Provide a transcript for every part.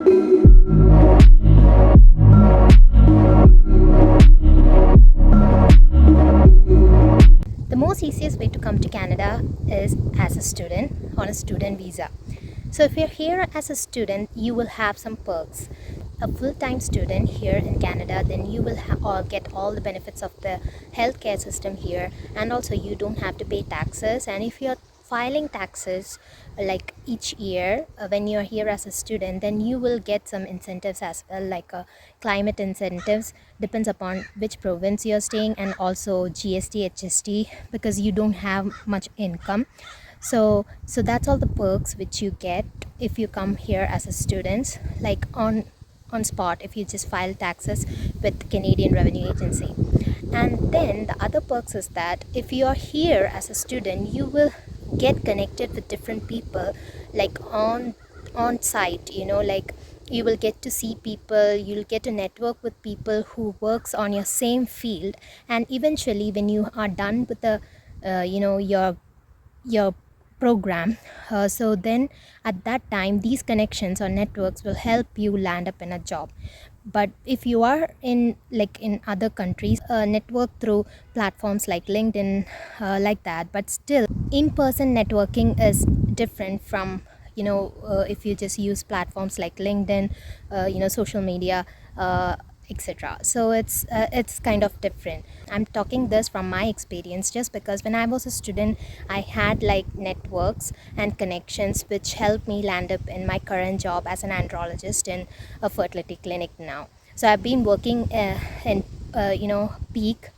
The most easiest way to come to Canada is as a student on a student visa. So if you're here as a student, you will have some perks. A full-time student here in Canada, then you will get all the benefits of the healthcare system here, and also you don't have to pay taxes. And if you're filing taxes like each year when you're here as a student, then you will get some incentives as well, like climate incentives, depends upon which province you're staying, and also GST, HST, because you don't have much income. So that's all the perks which you get if you come here as a student, like on spot, if you just file taxes with Canadian Revenue Agency. And then the other perks is that if you are here as a student, you will get connected with different people, like on site, like you will get to see people, you'll get to network with people who works on your same field. And eventually when you are done with the your program, so then at that time these connections or networks will help you land up in a job. But if you are in other countries, network through platforms like LinkedIn, like that. But still, in-person networking is different from if you just use platforms like LinkedIn, social media, etc. So it's kind of different. I'm talking this from my experience, just because when I was a student, I had like networks and connections which helped me land up in my current job as an andrologist in a fertility clinic now. So I've been working in Peak,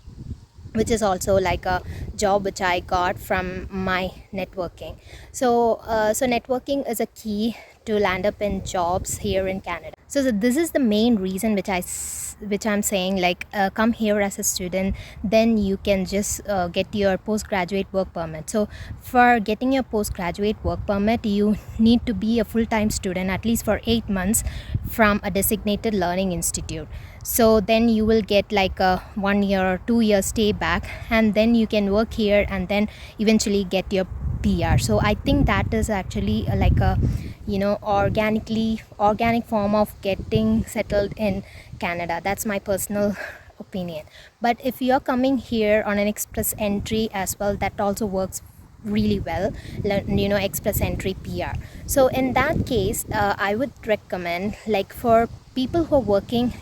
which is also like a job which I got from my networking. So networking is a key to land up in jobs here in Canada. So this is the main reason which I'm saying, like, come here as a student, then you can just get your postgraduate work permit. So for getting your postgraduate work permit, you need to be a full-time student at least for 8 months from a designated learning institute. So then you will get like a 1 year or 2 year stay back, and then you can work here and then eventually get your PR. So I think that is actually like a organic form of getting settled in Canada. That's my personal opinion. But if you're coming here on an express entry as well, that also works really well, express entry PR. So in that case, I would recommend, like, for people who are working,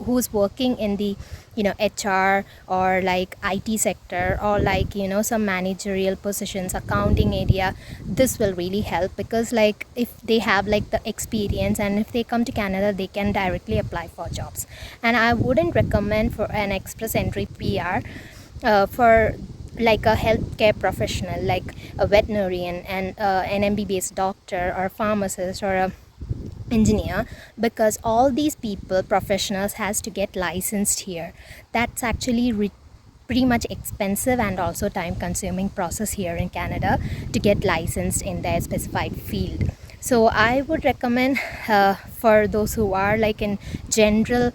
who's working in the HR or like IT sector, or like some managerial positions, accounting area, this will really help, because like if they have like the experience, and if they come to Canada, they can directly apply for jobs. And I wouldn't recommend for an express entry PR for like a healthcare professional, like a veterinarian and an MBBS doctor or pharmacist or a engineer, because all these people, professionals, has to get licensed here. That's actually pretty much expensive and also time consuming process here in Canada to get licensed in their specified field. So I would recommend for those who are like in general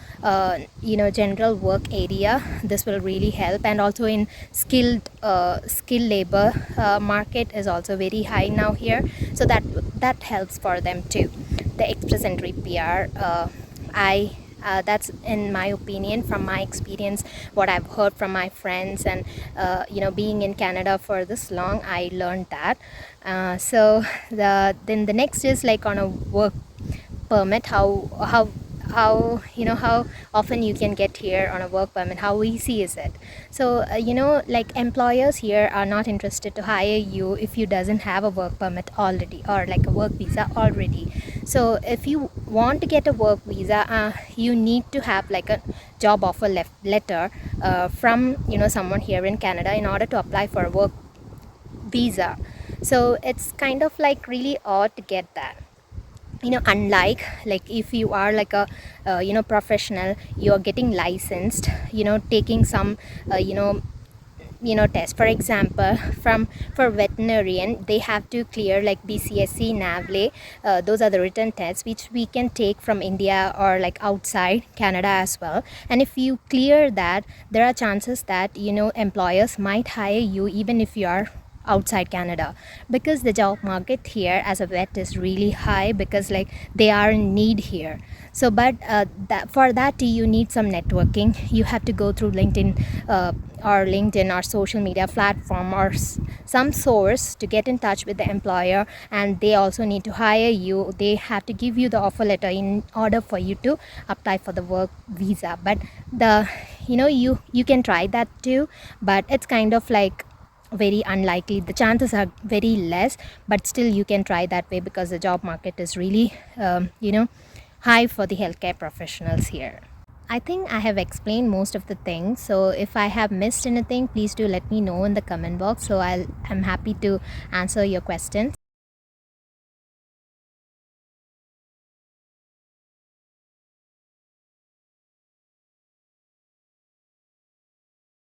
work area, this will really help. And also in skilled labor market is also very high now here, so that helps for them too. The express entry PR, I that's in my opinion, from my experience, what I've heard from my friends, and being in Canada for this long, I learned that. So then the next is like on a work permit, how often you can get here on a work permit, how easy is it. So like employers here are not interested to hire you if you doesn't have a work permit already, or like a work visa already. So if you want to get a work visa, you need to have like a job offer letter from someone here in Canada in order to apply for a work visa. So it's kind of like really odd to get that. Unlike like if you are like a professional, you're getting licensed, taking some test. For example, for veterinarian, they have to clear like BCSC, NAVLE. Those are the written tests which we can take from India or like outside Canada as well. And if you clear that, there are chances that employers might hire you even if you are outside Canada, because the job market here as a vet is really high, because like they are in need here. So but for that you need some networking. You have to go through LinkedIn or social media platform or some source to get in touch with the employer, and they also need to hire you. They have to give you the offer letter in order for you to apply for the work visa. But the you can try that too, but it's kind of like very unlikely. The chances are very less, but still you can try that way, because the job market is really high for the healthcare professionals here. I think I have explained most of the things. So if I have missed anything, please do let me know in the comment box. So I'm happy to answer your questions.